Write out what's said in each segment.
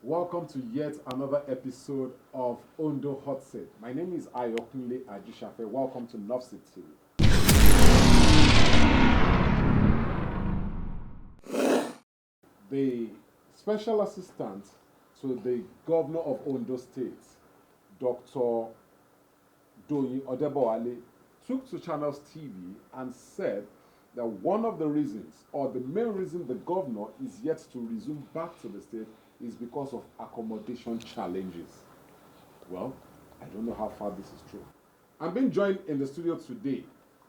Welcome to yet another episode of Ondo Hot Seat. My name is Ayokunle Ajishafe. Welcome to North City. The special assistant to the governor of Ondo State, Dr. Doyin Odebowale, took to Channels TV and said that one of the reasons, or the main reason the governor is yet to resume back to the state is because of accommodation challenges. Well, I don't know how far this is true. I'm being joined in the studio today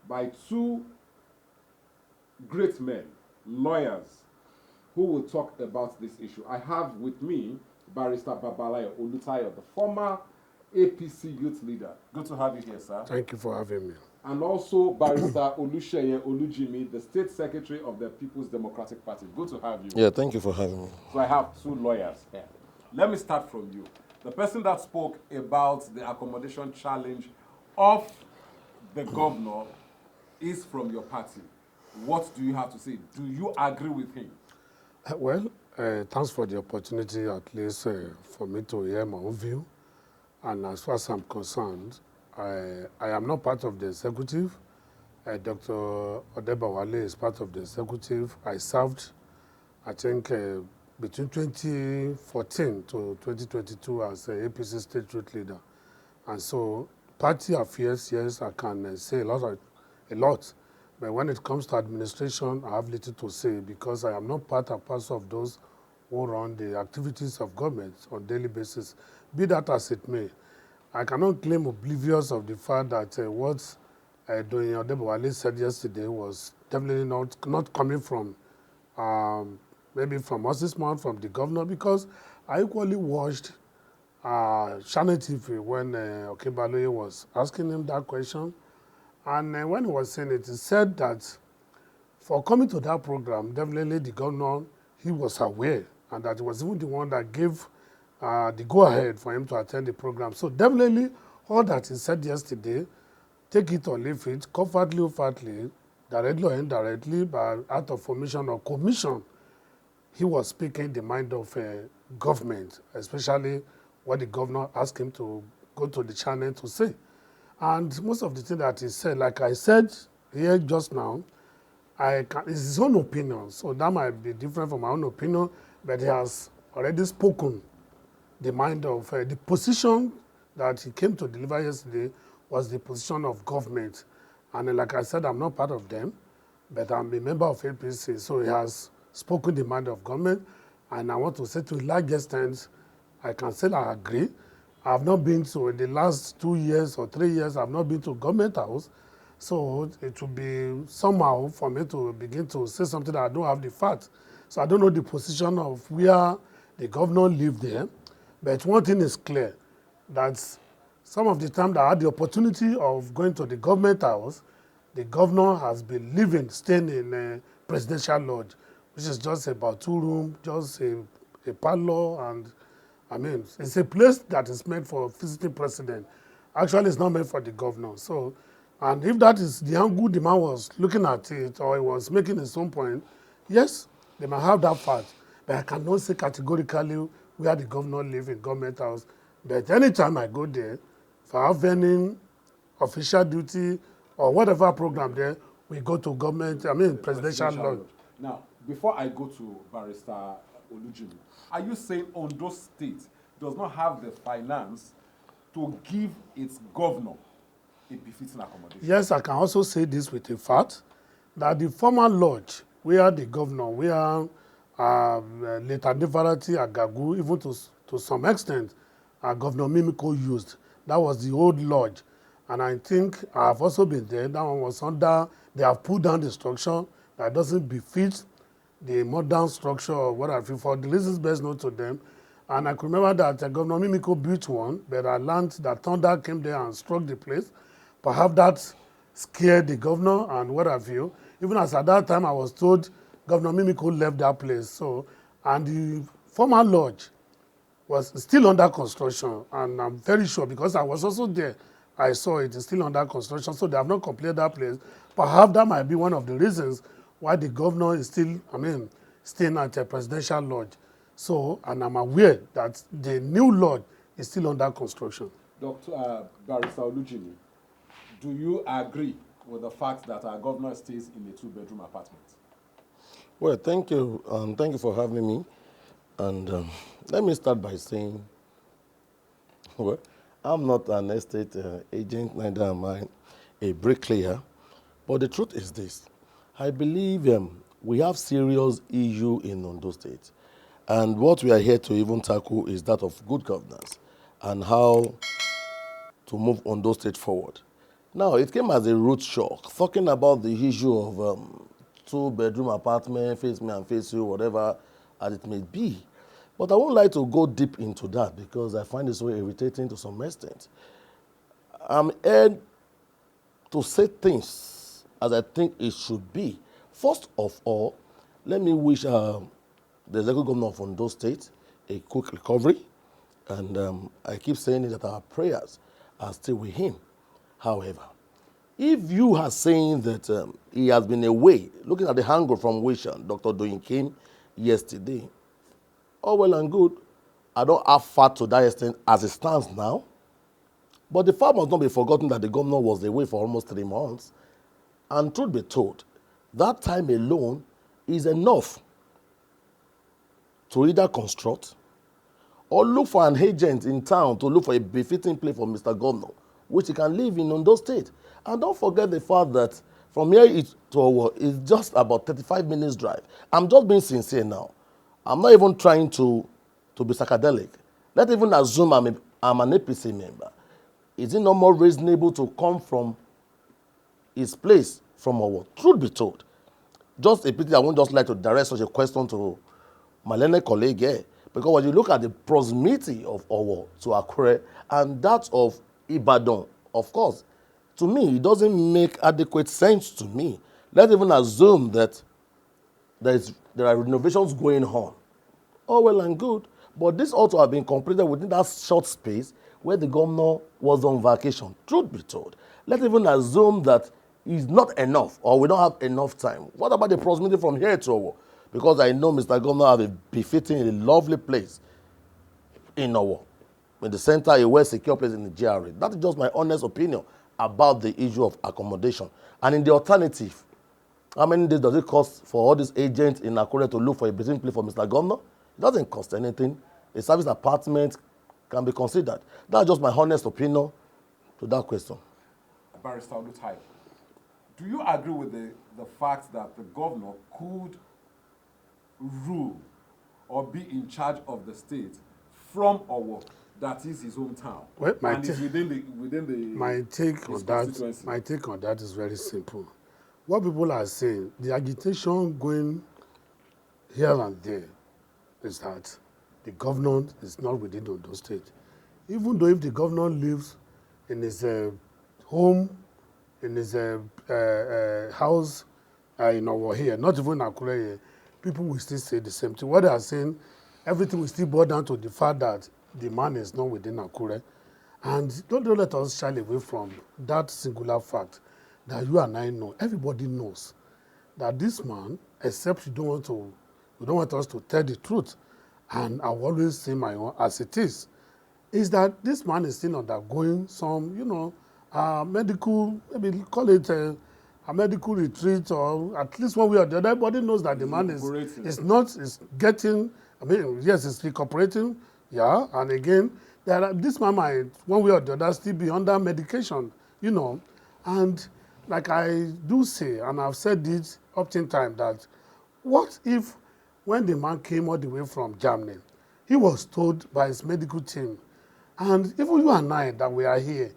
by two great men, lawyers, who will talk about this issue. I have with me Barrister Babalayo Olutayo, the former APC youth leader. Good to have you here, sir. Thank you for having me. And also Barrister Oluseye Olujimi, the State Secretary of the People's Democratic Party. Good to have you. Yeah, thank you for having me. So I have two lawyers here. Let me start from you. The person that spoke about the accommodation challenge of the governor is from your party. What do you have to say? Do you agree with him? Well, thanks for the opportunity, at least for me to hear my own view. And as far as I'm concerned, I am not part of the executive. Dr. Odebowale is part of the executive. I served, I think, between 2014 to 2022 as a APC state youth leader. And so, party affairs, yes, I can say a lot. But when it comes to administration, I have little to say because I am not part and parcel of those who run the activities of government on a daily basis. Be that as it may, I cannot claim oblivious of the fact that what Doyin Odebowale said yesterday was definitely not coming from maybe from Moses Mount, from the governor, because I equally watched Channel TV when Okebaloye was asking him that question. And when he was saying it, he said that for coming to that program, definitely the governor, he was aware, and that he was even the one that gave the go-ahead for him to attend the program. So definitely, all that he said yesterday, take it or leave it, covertly or fatly, directly or indirectly, by out of formation or commission, he was speaking the mind of government, especially what the governor asked him to go to the channel to say. And most of the things that he said, like I said here just now, it's his own opinion. So that might be different from my own opinion, but he has already spoken the mind of the position that he came to deliver yesterday was the position of government. And like I said, I'm not part of them, but I'm a member of APC. So he has spoken the mind of government. And I want to say to a large extent, I can say that I agree. I have not been to, in the last 2 years or 3 years, I have not been to government house. So it will be somehow for me to begin to say something that I don't have the facts. So I don't know the position of where the governor lived there. But one thing is clear, that some of the time that I had the opportunity of going to the government house, the governor has been staying in a presidential lodge, which is just about 2 rooms, just a parlor, and I mean, it's a place that is meant for visiting president. Actually, it's not meant for the governor. So, and if that is the angle the man was looking at it, or he was making his own point, yes, they might have that fact. But I cannot say categorically where the governor lives in government house. But anytime I go there, if I have any official duty or whatever program there, we go to government, presidential lodge. Now, before I go to Barrister Olujimi, are you saying Ondo State does not have the finance to give its governor a befitting accommodation? Yes, I can also say this with a fact, that the former lodge where the governor, where Leta Nevarati Agagu, even to some extent, Governor Mimiko used, that was the old lodge. And I think I have also been there. That one was under, they have put down the structure that doesn't befit the modern structure or what have you, for the reasons best known to them. And I could remember that Governor Mimiko built one, but I learned that thunder came there and struck the place. Perhaps that scared the governor and what have you. Even as at that time I was told Governor Mimiko left that place. So, and the former lodge was still under construction. And I'm very sure, because I was also there, I saw it is still under construction. So they have not completed that place. Perhaps that might be one of the reasons why the governor is still, staying at a presidential lodge. So, and I'm aware that the new lodge is still under construction. Dr. Barrister Olujimi, do you agree with the fact that our governor stays in a 2-bedroom apartment? Well, thank you. Thank you for having me. And let me start by saying, well, I'm not an estate agent, neither am I a bricklayer. But the truth is this. I believe we have serious issue in Ondo State. And what we are here to even tackle is that of good governance and how to move Ondo State forward. Now, it came as a root shock, talking about the issue of 2-bedroom apartment, face me and face you, whatever as it may be. But I won't like to go deep into that because I find it so irritating to some extent. I'm here to say things as I think it should be. First of all, let me wish the executive governor of Ondo State a quick recovery. And I keep saying it that our prayers are still with him. However, if you are saying that he has been away, looking at the angle from which Dr. Doyin came yesterday, all well and good. I don't have far to that extent as it stands now. But the fact must not be forgotten that the governor was away for almost 3 months. And truth be told, that time alone is enough to either construct or look for an agent in town to look for a befitting place for Mr. Governor, which he can live in Ondo State. And don't forget the fact that from here to Owo is just about 35 minutes drive. I'm just being sincere now. I'm not even trying to be psychedelic. Let's even assume I'm an APC member. Is it not more reasonable to come from his place from Owo? Truth be told, just a pity I won't just like to direct such a question to my learned colleague here. Because when you look at the proximity of Owo to Akure and that of Ibadan, of course, to me, it doesn't make adequate sense to me. Let's even assume that there are renovations going on. All well and good. But this ought to have been completed within that short space where the governor was on vacation. Truth be told, let's even assume that it's not enough or we don't have enough time. What about the proximity from here to Owo? Because I know Mr. Governor have a befitting, a lovely place in Owo, in the center, a well-secure place in the GRA. That is just my honest opinion about the issue of accommodation. And in the alternative, how many days does it cost for all these agents in Akure to look for a befitting place for Mr. Governor? It doesn't cost anything. A service apartment can be considered. That's just my honest opinion to that question. Barrister Olutai, do you agree with the fact that the governor could rule or be in charge of the state from Owo, that is his hometown, well, and is within the my take on that is very simple. What people are saying, the agitation going here and there is that the governor is not within Ondo State. Even though if the governor lives in his home, in his house in Owo here, not even in Akure here, people will still say the same thing. What they are saying, everything will still boil down to the fact that the man is not within Akure. And don't let us shy away from that singular fact that you and I know. Everybody knows that this man, except you don't want us to tell the truth, and I will always say my own as it is that this man is still undergoing some, medical, maybe call it a medical retreat, or at least one way or the other. Everybody knows that the man is getting, yes, he's recuperating, yeah, and again, this man might, one way or the other, still be under medication, and like I do say, and I've said this oftentimes, that what if when the man came all the way from Germany, he was told by his medical team, and even you and I that we are here,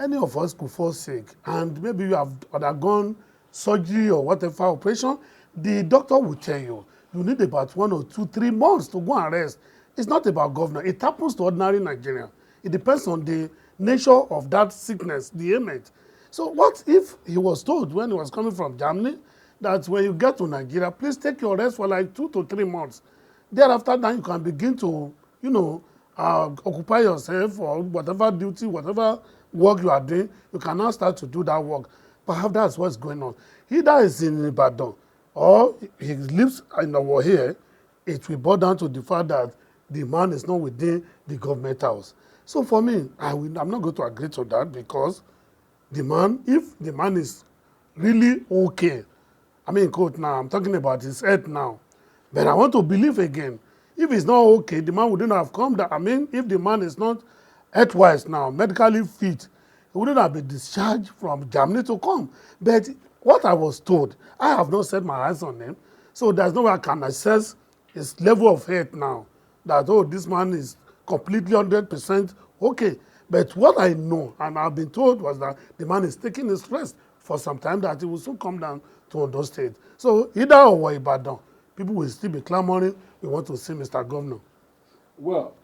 any of us could fall sick, and maybe you have undergone surgery or whatever operation, the doctor will tell you, you need about 1 or 2, 3 months to go and rest. It's not about governor. It happens to ordinary Nigerian. It depends on the nature of that sickness, the ailment. So what if he was told when he was coming from Germany that when you get to Nigeria, please take your rest for like 2 to 3 months. Thereafter, then you can begin to, occupy yourself or whatever duty, whatever work you are doing, you can now start to do that work. Perhaps that's what's going on. Either is in Ibadan or he lives in Owo here, it will boil down to the fact that the man is not within the government house. So for me, I'm not going to agree to that because the man, if the man is really okay, I mean, quote now, I'm talking about his health now, but I want to believe again. If it's not okay, the man wouldn't have come down. I mean, if the man is not health-wise now, medically fit, he wouldn't have been discharged from Germany to come. But what I was told, I have not set my eyes on him, so there's no way I can assess his level of health now. That, oh, this man is completely 100% okay. But what I know, and I've been told, was that the man is taking his rest for some time, that he will soon come down to Ondo State. So either or Ibadan, people will still be clamoring, we want to see Mr. Governor. Well,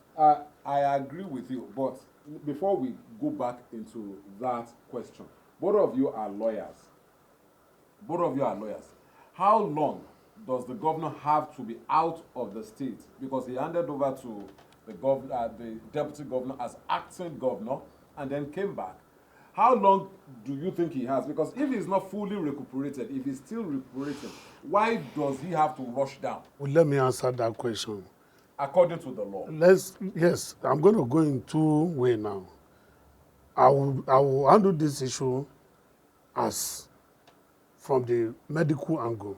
I agree with you, but before we go back into that question, both of you are lawyers. Both of you are lawyers. How long does the governor have to be out of the state? Because he handed over to the deputy governor as acting governor and then came back. How long do you think he has? Because if he's not fully recuperated, if he's still recuperated, why does he have to rush down? Well, let me answer that question. According to the law. Yes, I'm going to go in two ways now. I will handle this issue as from the medical angle.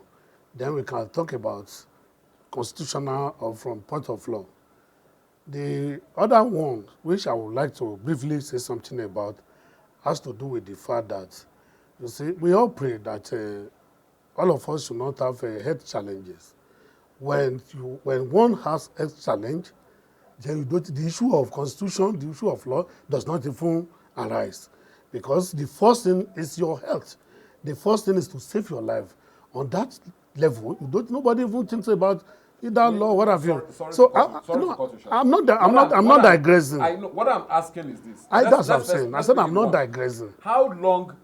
Then we can talk about constitutional or from point of law. The other one, which I would like to briefly say something about, has to do with the fact that, you see, we all pray that all of us should not have health challenges. When one has health challenge, then the issue of constitution, the issue of law does not even arise. Because the first thing is your health. The first thing is to save your life. On that level, nobody even thinks about either law, what have you. So I'm not digressing. I know what I'm asking is this. That's what I'm saying. I said I'm not digressing. How long,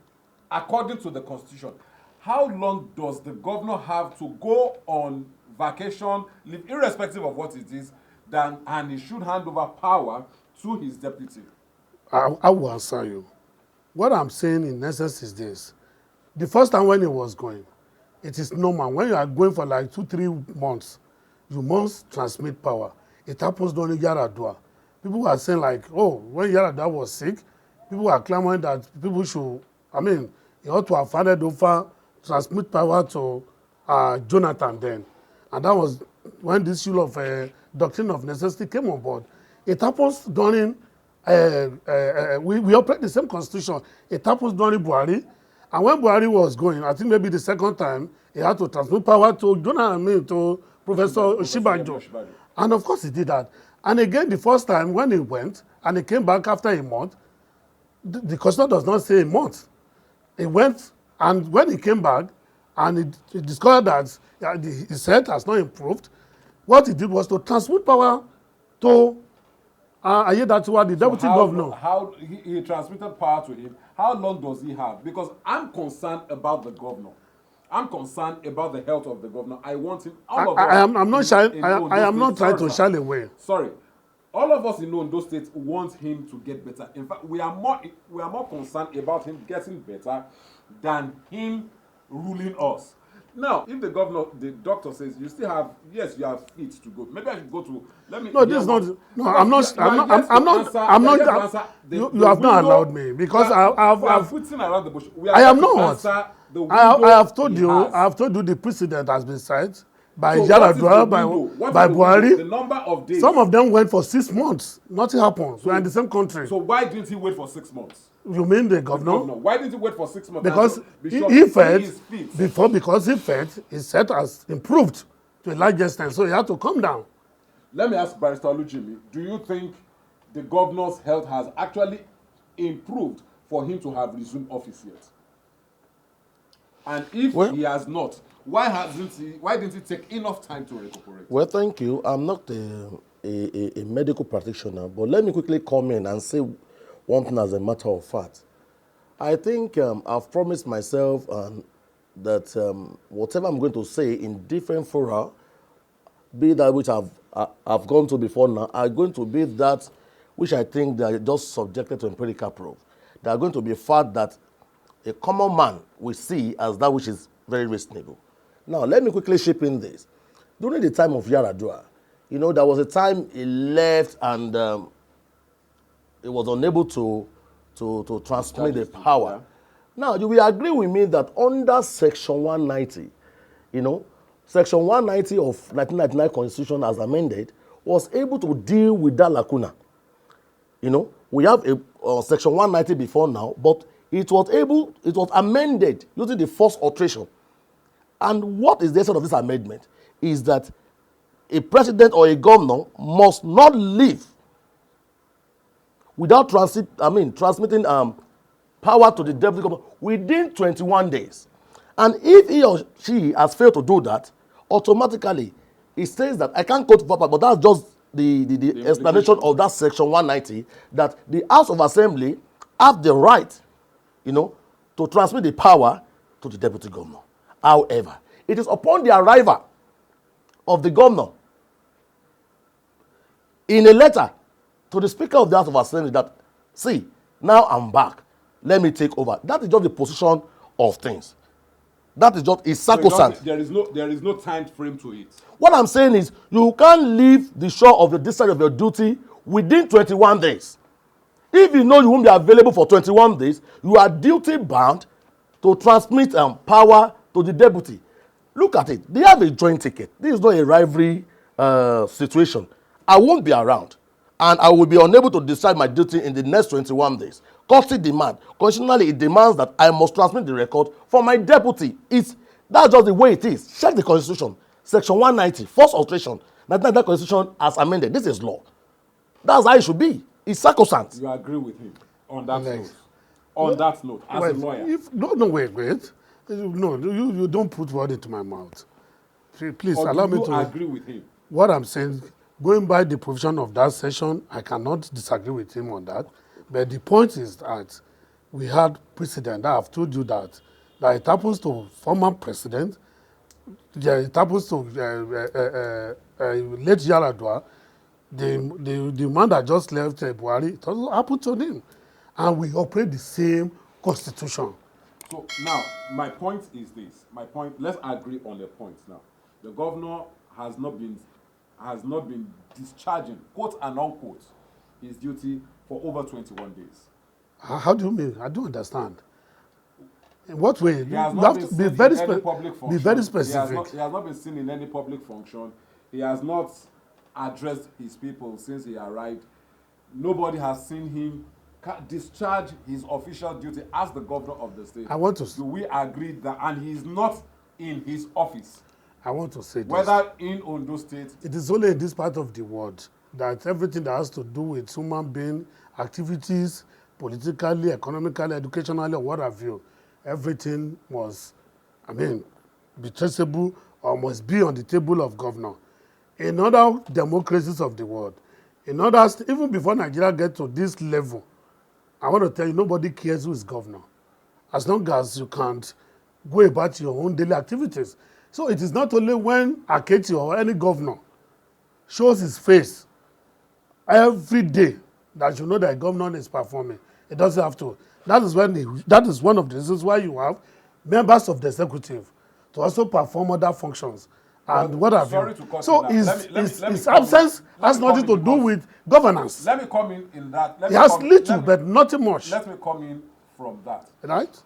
according to the constitution, how long does the governor have to go on vacation, leave, irrespective of what it is, and he should hand over power to his deputy? I will answer you. What I'm saying in essence is this. The first time when he was going, it is normal. When you are going for like 2-3 months, you must transmit power. It happens during Yaradua. People are saying like, oh, when Yaradua was sick, people were clamoring that people should, he ought to have handed over, transmit power to Jonathan then. And that was when this issue of doctrine of necessity came on board. It happens during, we operate the same constitution. It happens during Buhari. And when Buhari was going, I think maybe the second time, he had to transmit power to to Professor Oshibajo. And of course he did that. And again, the first time when he went, and he came back after a month, the constitution does not say a month. He went, and when he came back, and he discovered that his health has not improved, what he did was to transmit power to Ayedatiwa, the deputy governor. How he transmitted power to him. How long does he have? Because I'm concerned about the governor. I'm concerned about the health of the governor. I want him. I am not trying to shy away. Sorry. All of us in Ondo State want him to get better. In fact, we are more concerned about him getting better than him ruling us. Now, if the doctor says you still have, yes, you have fit to go. Maybe I should go to. Let me. No, this is not. No, I'm not. You have not allowed me because I've putting around the bush. I am not. I have told you the precedent has been set by Yaradua, by Buhari. The number of days. Some of them went for 6 months. Nothing happened. We are in the same country. So why didn't he wait for 6 months? You mean the governor? Why didn't he wait for 6 months? Because he felt because he felt his health has improved to a large extent, so he had to come down. Let me ask Barrister Oluchimi, do you think the governor's health has actually improved for him to have resumed office yet? And if he has not, why didn't he take enough time to recuperate? Well, thank you. I'm not a medical practitioner, but let me quickly come in and say one thing as a matter of fact. I think I've promised myself that whatever I'm going to say in different fora, be that which I've gone to before now, are going to be that which I think they are just subjected to empirical proof. They are going to be a fact that a common man will see as that which is very reasonable. Now, let me quickly chip in this. during the time of Yaradua, you know, there was a time he left and he was unable to transmit the power. Yeah. Now, you will agree with me that under Section 190, you know, Section 190 of 1999 Constitution as amended was able to deal with that lacuna. You know, we have a Section 190 before now, but it was amended using the first alteration. And what is the essence of this amendment is that a president or a governor must not leave without transmitting power to the deputy governor within 21 days. And if he or she has failed to do that, automatically it says that, I can't quote proper, but that's just the explanation of that Section 190, that the House of Assembly have the right, you know, to transmit the power to the deputy governor. However, it is upon the arrival of the governor in a letter to the Speaker of the House of Assembly that, see, now I'm back, let me take over. That is just the position of things. That is just, it's sacrosanct. So there is no time frame to it. What I'm saying is, you can't leave the shore of the discharge of your duty within 21 days. If you know you won't be available for 21 days, you are duty bound to transmit power to the deputy. Look at it. They have a joint ticket. This is not a rivalry situation. I won't be around, and I will be unable to discharge my duty in the next 21 days. Courtesy demand. Constitutionally, it demands that I must transmit the record for my deputy. That's just the way it is. Check the Constitution. Section 190, first alteration. 1999 Constitution as amended. This is law. That's how it should be. It's sacrosanct. You agree with him on that note? On that note, as a lawyer. Wait. No, you don't put word into my mouth. Please allow me to. You agree with him? What I'm saying, going by the provision of that session, I cannot disagree with him on that. But the point is that we had precedent. I have told you that it happens to former president, it happens to late Yaradua, the man that just left Buhari, it also happened to him. And we operate the same constitution. So now, my point is this. Let's agree on the point now. The governor has not been discharging, quote and unquote, his duty for over 21 days. How do you mean? I don't understand. In what way? He has You not have been to be seen very, in any public function. be very specific. He has not been seen in any public function. He has not addressed his people since he arrived. Nobody has seen him discharge his official duty as the governor of the state. Do we agree that, and he is not in his office? I want to say this. Whether in Ondo State. It is only in this part of the world that everything that has to do with human being activities, politically, economically, educationally, or what have you, everything must, be traceable or must be on the table of governor. In other democracies of the world, in others, even before Nigeria gets to this level, I want to tell you, nobody cares who is governor, as long as you can't go about your own daily activities. So it is not only when Akechi or any governor shows his face every day that you know that a governor is performing. It doesn't have to. That is one of the reasons why you have members of the executive to also perform other functions. And what have you. So his absence has nothing to do with governance. Let me come in that. He has little, but nothing much. Let me come in from that. Right?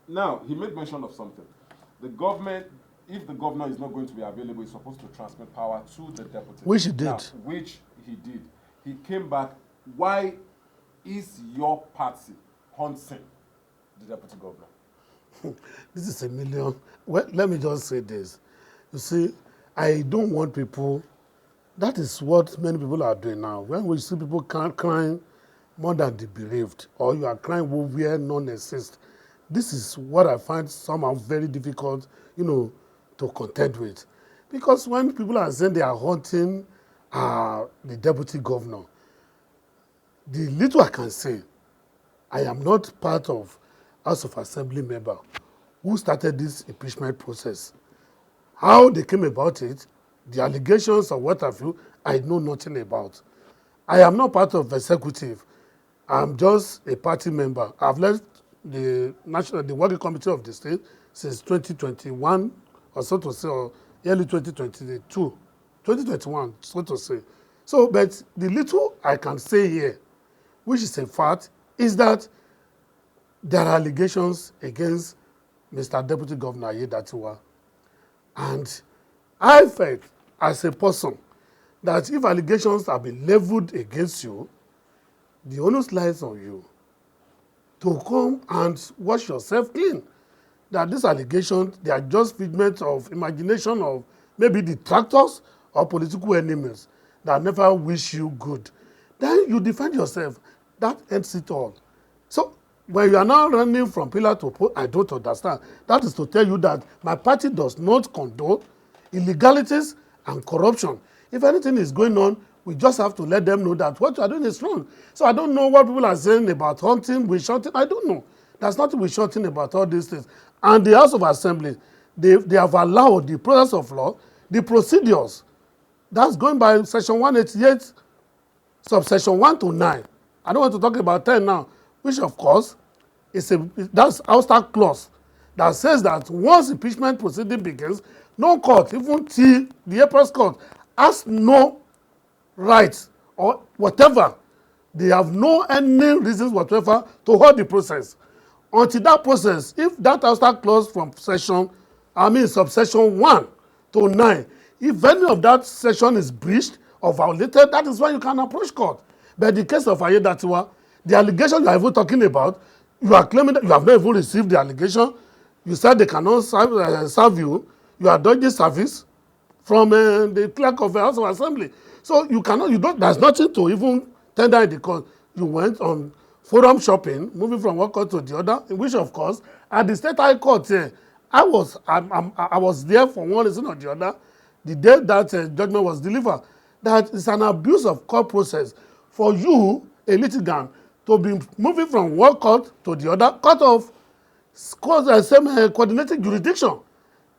Now, he made mention of something. The government, if the governor is not going to be available, he's supposed to transmit power to the deputy. Which he did. Now, which he did. He came back. Why is your party hunting the deputy governor? This is a million. Well, let me just say this. You see, I don't want people. That is what many people are doing now. When we see people crying more than the bereaved, or you are crying where none exist, this is what I find somehow very difficult, to contend with. Because when people are saying they are hunting the deputy governor, the little I can say, I am not part of House of Assembly member who started this impeachment process. How they came about it, the allegations or what have you, I know nothing about. I am not part of the executive. I'm just a party member. I've left the working committee of the state since 2021 or so to say, or early 2022, 2021, so to say. So, but the little I can say here, which is a fact, is that there are allegations against Mr. Deputy Governor Ayedatiwa. And I felt, as a person, that if allegations have been leveled against you, the onus lies on you to come and wash yourself clean. That these allegations, they are just figments of imagination of maybe detractors or political enemies that never wish you good. Then you defend yourself. That ends it all. So when you are now running from pillar to post, I don't understand. That is to tell you that my party does not condone illegalities and corruption. If anything is going on, we just have to let them know that what you are doing is wrong. So I don't know what people are saying about hunting, witch hunting. I don't know. There's nothing witch hunting about all these things. And the House of Assembly, they have allowed the process of law, the procedures. That's going by Section 188, subsection 1 to 9. I don't want to talk about 10 now, which of course that's ouster clause that says that once impeachment proceeding begins, no court, even till the apex court, has no rights or whatever. They have no any reasons whatsoever to hold the process. Until that process, if that ouster clause from subsection 1 to 9, if any of that section is breached or violated, that is when you can approach court. But in the case of Ayedatiwa, the allegation you are even talking about, you are claiming that you have not even received the allegation. You said they cannot serve you. You are dodging service from the clerk of the House of Assembly. So you cannot, there's nothing to even tender in the court. You went on forum shopping, moving from one court to the other, in which of course, at the State High Court, I was there for one reason or the other, the day that judgment was delivered, that it's an abuse of court process for you, a litigant, to be moving from one court to the other, court of same coordinated jurisdiction,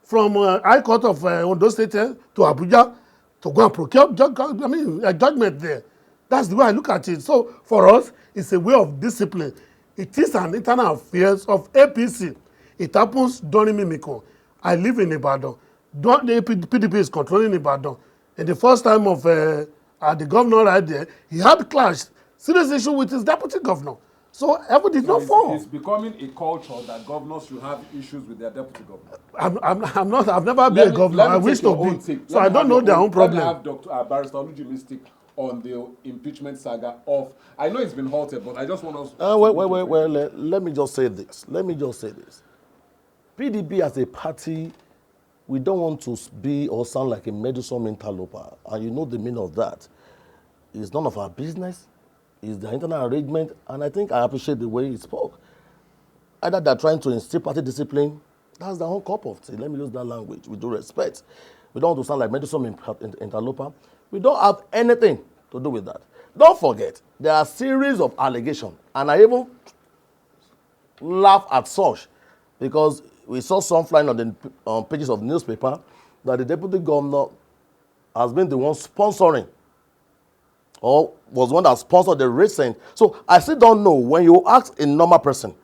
from High Court of Ondo State to Abuja, to go and procure judgment there. That's the way I look at it. So for us, it's a way of discipline. It is an internal affairs of APC. It happens during Mimiko. I live in Ibadan. The PDP is controlling Ibadan. And the first time of the governor right there, he had clashed, serious issue with his deputy governor. So Evo did not fall. It's becoming a culture that governors should have issues with their deputy governor. I've never been a governor. I wish to be. So I don't know their own problem. Let me have Dr. Barrister Olujimi stick on the impeachment saga of, I know it's been halted, but I just want us to... Let me just say this. PDP as a party, we don't want to be or sound like a meddlesome interloper. And you know the meaning of that. It's none of our business. It's the internal arrangement. And I think I appreciate the way he spoke. Either they're trying to instill party discipline, that's their own cup of tea. Let me use that language with due respect. We don't want to sound like meddlesome interloper. We don't have anything to do with that. Don't forget, there are a series of allegations. And I even laugh at such because we saw some flying on the pages of the newspaper that the deputy governor has been the one sponsoring or was one that sponsored the recent. So I still don't know, when you ask a normal person,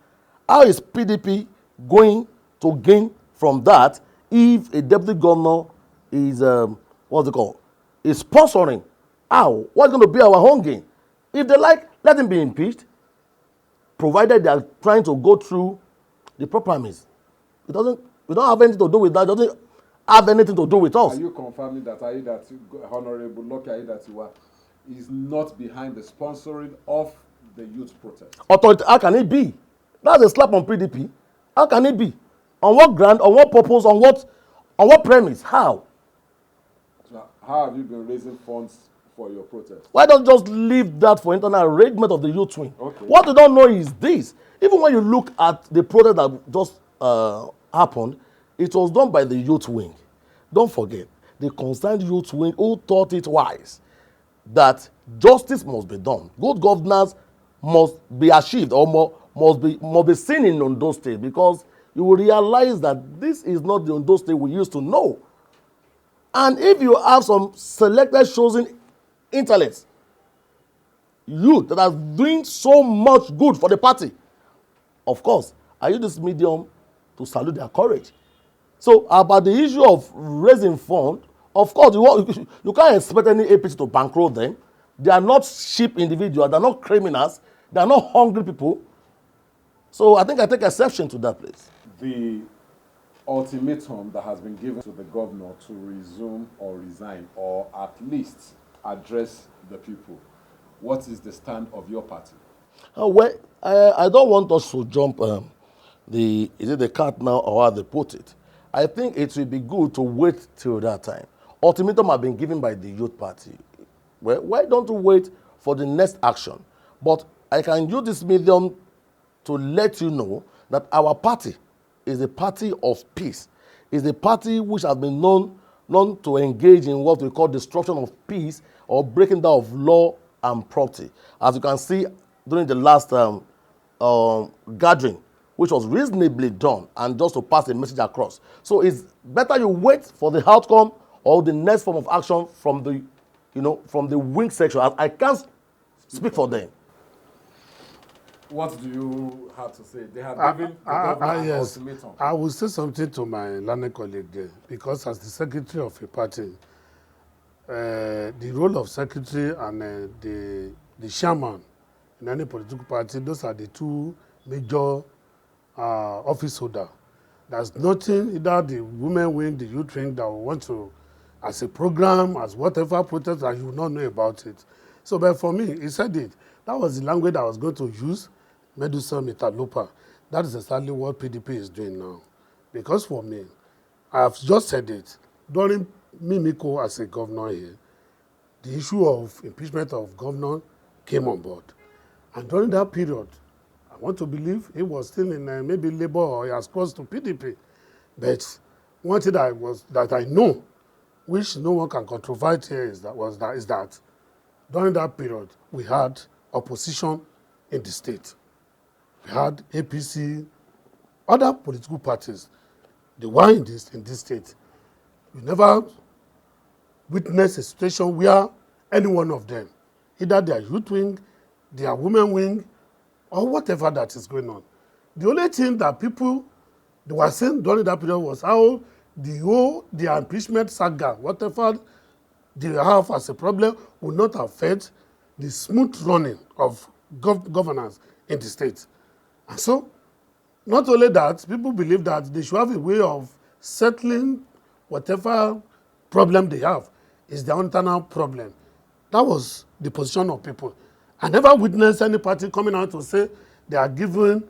how is PDP going to gain from that if a deputy governor is, is sponsoring? How? What's going to be our own gain? If they like, let him be impeached, provided they are trying to go through the proper means. We don't have anything to do with that. It doesn't have anything to do with us. Are you confirming that Honorable Lucky Ayedatiwa is not behind the sponsoring of the youth protest? How can it be? That's a slap on PDP. How can it be? On what ground? On what purpose? On what premise? How? So how have you been raising funds for your protest? Why don't you just leave that for internal arrangement of the youth wing? Okay. What you don't know is this. Even when you look at the protest that just happened, it was done by the youth wing. Don't forget, the concerned youth wing who thought it wise that justice must be done. Good governance must be achieved or must be seen in Ondo State, because you will realize that this is not the Ondo State we used to know. And if you have some selected chosen intellects, youth that are doing so much good for the party, of course, I use this medium to salute their courage. So about the issue of raising funds, of course, you can't expect any APC to bankroll them. They are not cheap individuals. They are not criminals. They are not hungry people. So I think I take exception to that, please. The ultimatum that has been given to the governor to resume or resign, or at least address the people. What is the stand of your party? Well, I don't want us to jump is it the cat now or how they put it. I think it will be good to wait till that time. Ultimatum have been given by the youth party. Well, why don't we wait for the next action? But I can use this medium to let you know that our party is a party of peace. It's a party which has been known to engage in what we call destruction of peace or breaking down of law and property. As you can see during the last gathering, which was reasonably done and just to pass a message across. So it's better you wait for the outcome or the next form of action from the, from the wing section. I can't speak for them. What do you have to say? They have given the governor an ultimatum. I will say something to my learned colleague there, because as the secretary of a party, the role of secretary and the chairman in any political party, those are the two major office holder. There's nothing, either the women wing, the youth wing, that will want to, as a program, as whatever protest, and you will not know about it. So, but for me, he said it. That was the language I was going to use, Medusa Mitalupa. That is exactly what PDP is doing now. Because for me, I have just said it, during Mimiko as a governor here, the issue of impeachment of governor came on board. And during that period, I want to believe he was still in maybe Labour or he has crossed to PDP. But one thing that I know, which no one can controvert here, is that during that period, we had opposition in the state. We had APC, other political parties. They were in this state. We never witnessed a situation where any one of them, either their youth wing, their women wing, or whatever that is going on. The only thing that people they were saying during that period was how the impeachment saga, whatever they have as a problem, will not affect the smooth running of governance in the state. And so, not only that, people believe that they should have a way of settling whatever problem they have is their internal problem. That was the position of people. I never witnessed any party coming out to say they are giving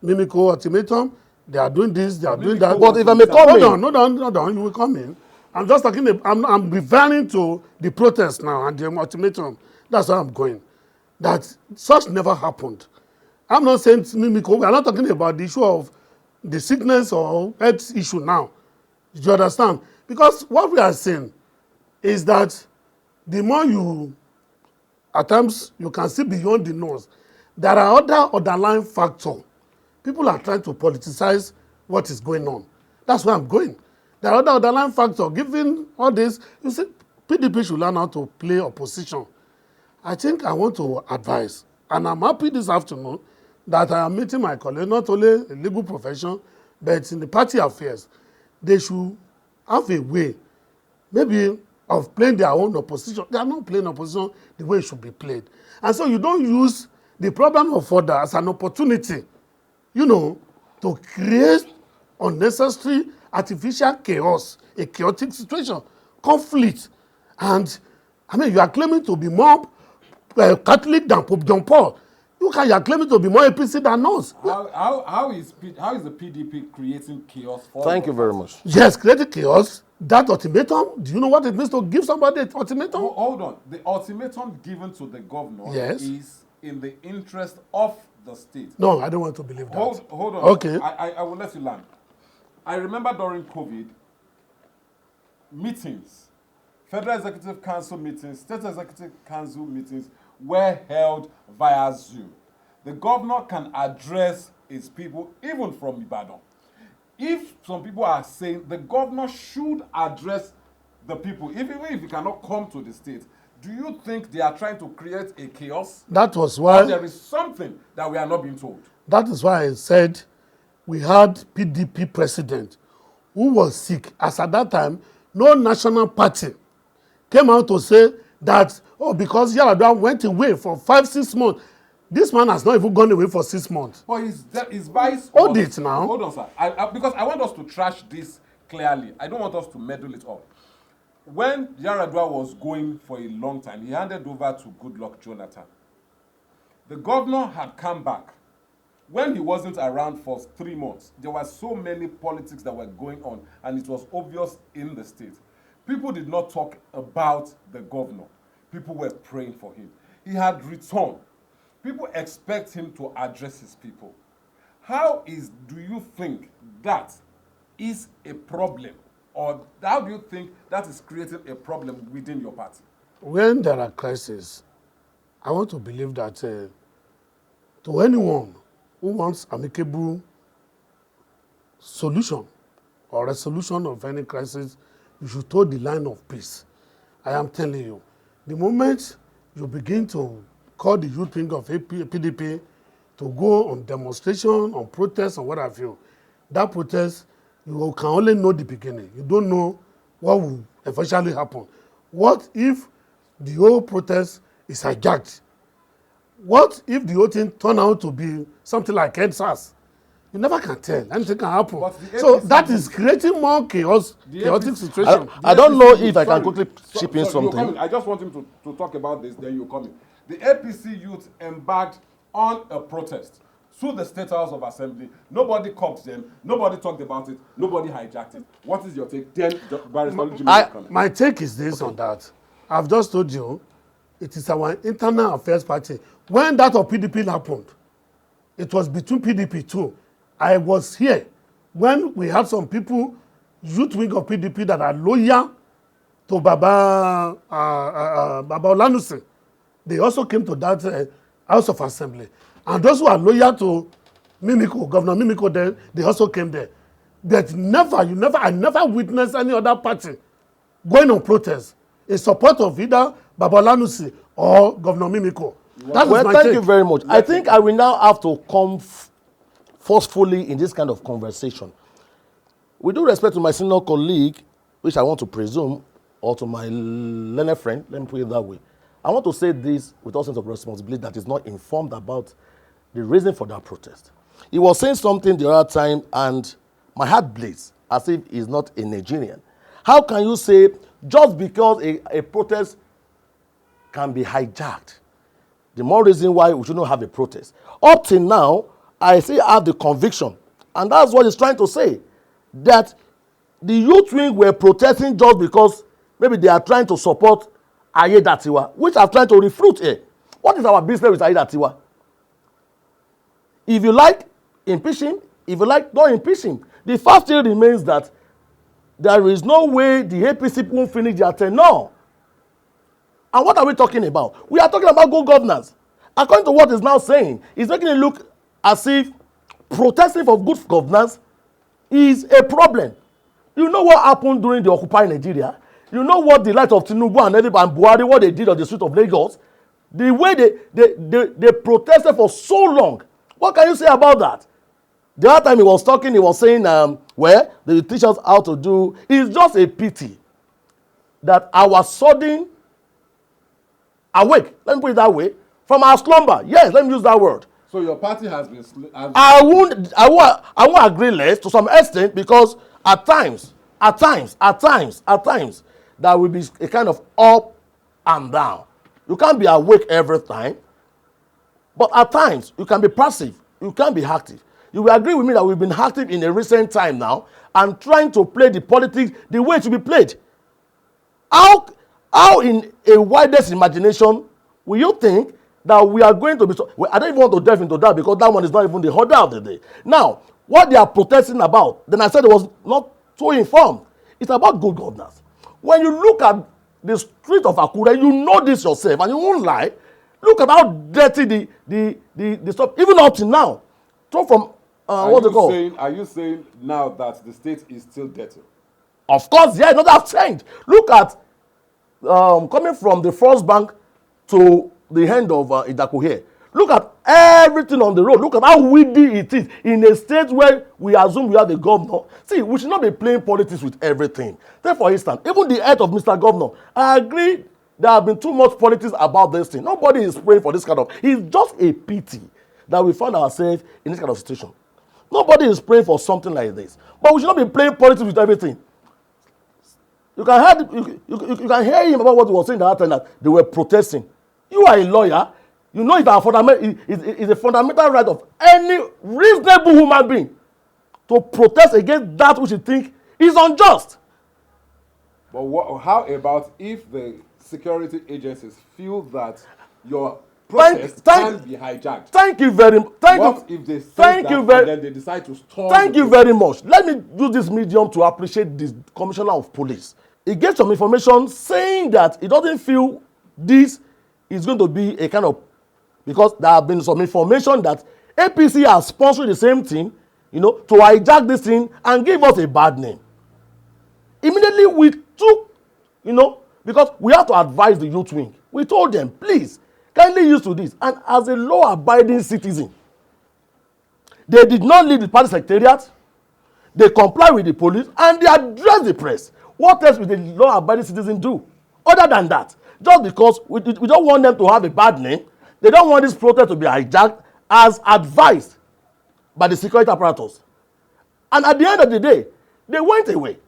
Mimiko ultimatum, they are doing this, they are doing that. But if I may come in. Hold on, you will come in. I'm just talking, I'm referring to the protest now and the ultimatum. That's where I'm going. That such never happened. I'm not saying Mimiko, we are not talking about the issue of the sickness or health issue now. Do you understand? Because what we are saying is that the more you, at times, you can see beyond the nose, there are other underlying factors. People are trying to politicize what is going on. That's where I'm going. There are other underlying factors. Given all this, you see, PDP should learn how to play opposition. I think I want to advise, and I'm happy this afternoon that I am meeting my colleagues, not only in legal profession, but in the party affairs. They should have a way, maybe, of playing their own opposition. They are not playing opposition the way it should be played. And so you don't use the problem of others as an opportunity, to create unnecessary artificial chaos, a chaotic situation, conflict. And, you are claiming to be more Catholic than Pope John Paul. You are claiming to be more APC than us. How is the PDP creating chaos for Thank you very much. Yes, creating chaos. That ultimatum, do you know what it means to give somebody an ultimatum? Hold on. The ultimatum given to the governor is in the interest of the state. No, I don't want to believe that. Hold on. Okay. I will let you land. I remember during COVID, meetings, Federal Executive Council meetings, State Executive Council meetings were held via Zoom. The governor can address his people even from Ibadan. If some people are saying the governor should address the people, even if he cannot come to the state, do you think they are trying to create a chaos? That was why... Or there is something that we are not being told. That is why I said we had PDP president who was sick, as at that time, no national party came out to say that, oh, because Yaradua went away for 5-6 months, this man has not even gone away for 6 months. But his vice. Hold it now. Hold on, sir. Because I want us to trash this clearly. I don't want us to meddle it up. When Yaradua was going for a long time, he handed over to Goodluck Jonathan. The governor had come back. When he wasn't around for 3 months, there were so many politics that were going on, and it was obvious in the state. People did not talk about the governor. People were praying for him. He had returned. People expect him to address his people. Do you think that is a problem? Or how do you think that is creating a problem within your party? When there are crises, I want to believe that to anyone who wants amicable solution or resolution of any crisis, you should toe the line of peace. I am telling you, the moment you begin to call the youth wing of PDP to go on demonstration, on protest, or what have you, that protest, you can only know the beginning. You don't know what will eventually happen. What if the whole protest is hijacked? What if the whole thing turn out to be something like EndSARS? You never can tell. Anything can happen. So that is creating more chaotic situation. I don't know if I can quickly chip in something. I just want him to talk about this, then you come in. The APC youth embarked on a protest to the State House of Assembly. Nobody caught them. Nobody talked about it. Nobody hijacked it. What is your take? Then, my take is this on that. I've just told you, it is our internal affairs party. When that of PDP happened, it was between PDP too. I was here when we had some people, youth wing of PDP, that are loyal to Baba Olanusi. They also came to that House of Assembly. And those who are loyal to Mimiko, Governor Mimiko, they also came there. But I never witnessed any other party going on protest in support of either Baba Olanusi or Governor Mimiko. Thank you very much. I think I will now have to come forcefully in this kind of conversation. With due respect to my senior colleague, which I want to presume, or to my learned friend, let me put it that way, I want to say this with all sense of responsibility that is not informed about the reason for that protest. He was saying something the other time, and my heart bleeds as if he's not a Nigerian. How can you say just because a protest can be hijacked, the more reason why we should not have a protest? Up till now, I still have the conviction, and that's what he's trying to say, that the youth wing were protesting just because maybe they are trying to support Ayedatiwa, which are trying to refute here. What is our business with Ayedatiwa? If you like, impeach him. If you like, don't impeach him. The fact still remains that there is no way the APC won't finish their tenure. And what are we talking about? We are talking about good governance. According to what he's now saying, he's making it look as if protesting for good governance is a problem. You know what happened during the Occupy Nigeria? You know what the light of Tinubu and Buhari, what they did on the street of Lagos? The way they protested for so long. What can you say about that? The other time he was talking, he was saying, well, they teach us how to do. It's just a pity that our sudden awake, let me put it that way, from our slumber. Yes, let me use that word. So your party has been... I won't agree less to some extent, because at times, there will be a kind of up and down. You can't be awake every time. But at times, you can be passive. You can be active. You will agree with me that we've been active in a recent time now and trying to play the politics the way it should be played. How in a widest imagination will you think that we are going to be... Well, I don't even want to delve into that, because that one is not even the order of the day. Now, what they are protesting about, then I said it was not so informed. It's about good governance. When you look at the street of Akure, you know this yourself, and you won't lie. Look at how dirty the stuff, even up to now. So from, what's it called? Are you saying now that the state is still dirty? Of course, yeah, not have changed. Look at, coming from the First Bank to the end of Idaku here. Look at everything on the road. Look at how weedy it is in a state where we assume we have the governor. See, we should not be playing politics with everything. Take for instance, even the head of Mr. Governor, I agree there have been too much politics about this thing. Nobody is praying for this kind of. It's just a pity that we find ourselves in this kind of situation. Nobody is praying for something like this. But we should not be playing politics with everything. You can hear him about what he was saying that time, that they were protesting. You are a lawyer. You know it's a fundamental right of any reasonable human being to protest against that which you think is unjust. But how about if the security agencies feel that your protest can be hijacked? Thank you very much. What if they say that and then they decide to storm? Thank you very much. Let me use this medium to appreciate the Commissioner of Police. He gets some information saying that he doesn't feel this is going to be a kind of, because there have been some information that APC has sponsored the same thing, to hijack this thing and give us a bad name. Immediately we took, because we have to advise the youth wing. We told them, please, kindly use to this. And as a law-abiding citizen, they did not leave the party secretariat. They comply with the police and they address the press. What else will the law-abiding citizen do? Other than that, just because we don't want them to have a bad name, they don't want this protest to be hijacked as advised by the security apparatus. And at the end of the day, they went away.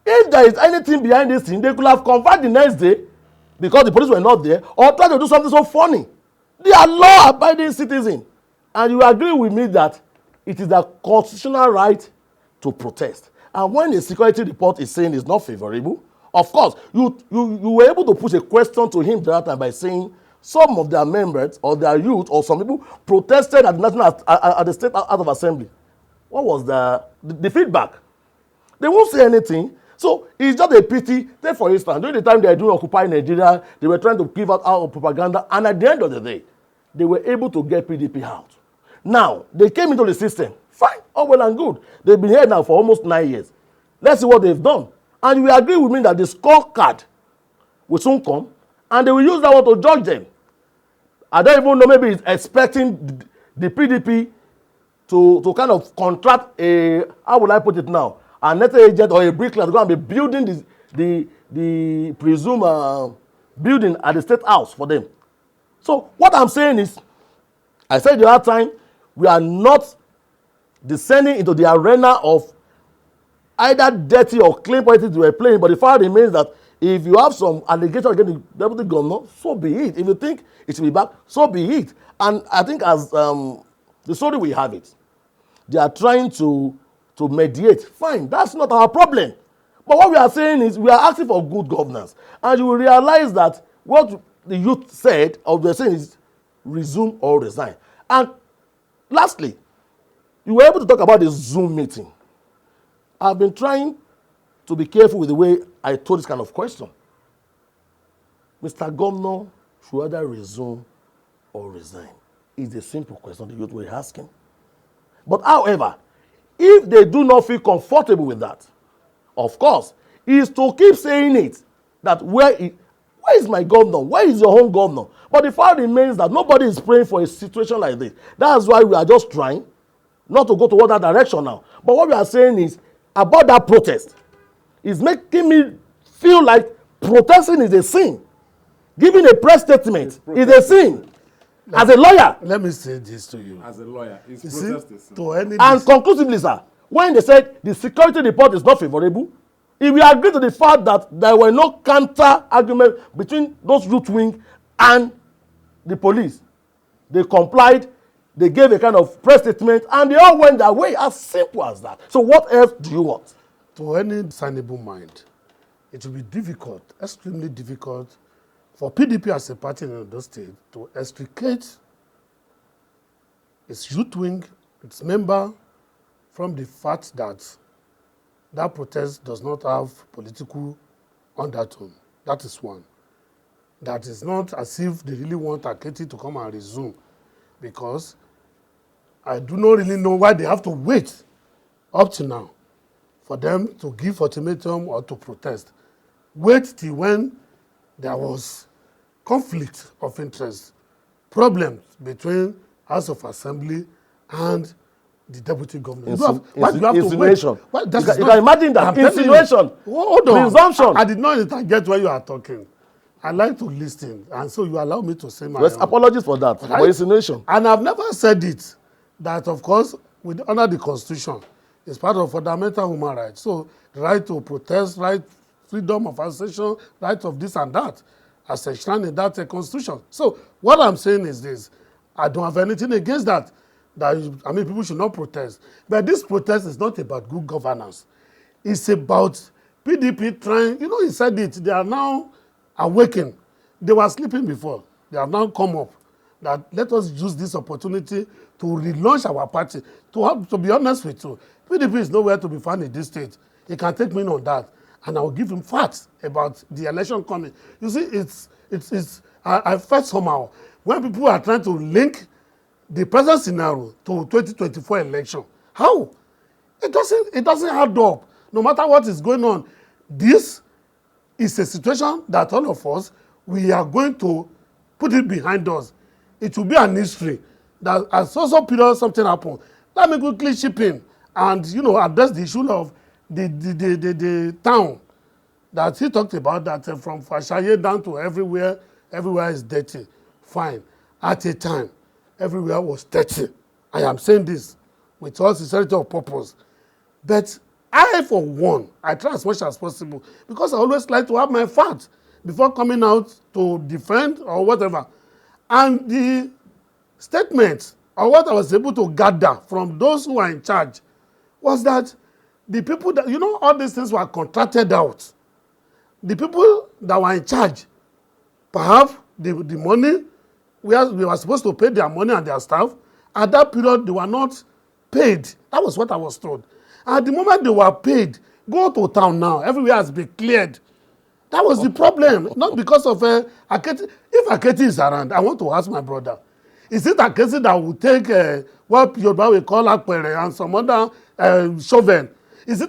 If there is anything behind this thing, they could have conveyed the next day because the police were not there, or try to do something so funny. They are law-abiding citizens. And you agree with me that it is a constitutional right to protest. And when a security report is saying it's not favorable, of course, you were able to push a question to him that time by saying some of their members or their youth or some people protested at the State House of Assembly. What was the feedback? They won't say anything. So it's just a pity. Take for instance, during the time they were doing Occupy Nigeria, they were trying to give out our propaganda, and at the end of the day, they were able to get PDP out. Now, they came into the system. Fine, all well and good. They've been here now for almost 9 years. Let's see what they've done. And you will agree with me that the scorecard will soon come, and they will use that one to judge them. I don't even know, maybe it's expecting the PDP to kind of contract a, how will I put it now, a net agent or a bricklayer to go and be building the presumed building at the State House for them. So what I'm saying is, I said the other time, we are not descending into the arena of either dirty or clean politics we are playing, but the fact remains that if you have some allegations against the deputy governor, so be it. If you think it should be back, so be it. And I think as the story we have it, they are trying to mediate. Fine, that's not our problem. But what we are saying is we are asking for good governance. And you will realize that what the youth said, or they're saying is resume or resign. And lastly, you were able to talk about the Zoom meeting. I've been trying to be careful with the way I told this kind of question. Mr. Governor should either resume or resign. It's a simple question the youth were asking. But however, if they do not feel comfortable with that, of course, is to keep saying it, that where is my governor? Where is your own governor? But the fact remains that nobody is praying for a situation like this. That's why we are just trying not to go toward that direction now. But what we are saying is, about that protest, is making me feel like protesting is a sin. Giving a press statement is a sin. As a lawyer. Let me say this to you. As a lawyer, it's protest is sin. And conclusively, sir, when they said the security report is not favorable, if we agree to the fact that there were no counter argument between those youth wing and the police, they complied, they gave a kind of press statement, and they all went their way. As simple as that. So what else do you want? To any discernible mind, it will be difficult, extremely difficult, for PDP as a party in Ondo State to extricate its youth wing, its member, from the fact that that protest does not have political undertone. That is one. That is not as if they really want Aketi to come and resume, because I do not really know why they have to wait up to now for them to give ultimatum or to protest. Wait till when there was conflict of interest problems between House of Assembly and the deputy governor. Why do you have to wait? Insinuation. Why, You can imagine that. Insinuation. Hold on. Presumption. I did not interject when you are talking. I like to listen, and so you allow me to say my Yes, own. apologies for that. For insinuation. And I've never said it, that of course, under the Constitution, it's part of fundamental human rights. So, right to protest, right, freedom of association, right of this and that, as enshrined in that Constitution. So, what I'm saying is this: I don't have anything against that. People should not protest. But this protest is not about good governance. It's about PDP trying, he said it, they are now awakened. They were sleeping before. They have now come up. That let us use this opportunity to relaunch our party. To be honest with you, PDP is nowhere to be found in this state. He can take me on that, and I will give him facts about the election coming. You see, I felt somehow when people are trying to link the present scenario to 2024 election. How? It doesn't add up. No matter what is going on, this is a situation that all of us, we are going to put it behind us. It will be an history that at some period something happened. Let me quickly chip in and address the issue of the town that he talked about, that from Fashaye down to everywhere is dirty. Fine. At a time, everywhere was dirty. I am saying this with all sincerity of purpose. But I, for one, I try as much as possible because I always like to have my facts before coming out to defend or whatever. And the statement or what I was able to gather from those who are in charge was that the people that, all these things were contracted out. The people that were in charge, perhaps the money, we were supposed to pay their money and their staff. At that period, they were not paid. That was what I was told. At the moment they were paid, go to town now. Everywhere has been cleared. That was the problem. Not because of Aketi. If Aketi is around, I want to ask my brother, is it Aketi that will take what Yoruba will call Akpere and some other shovel? Is it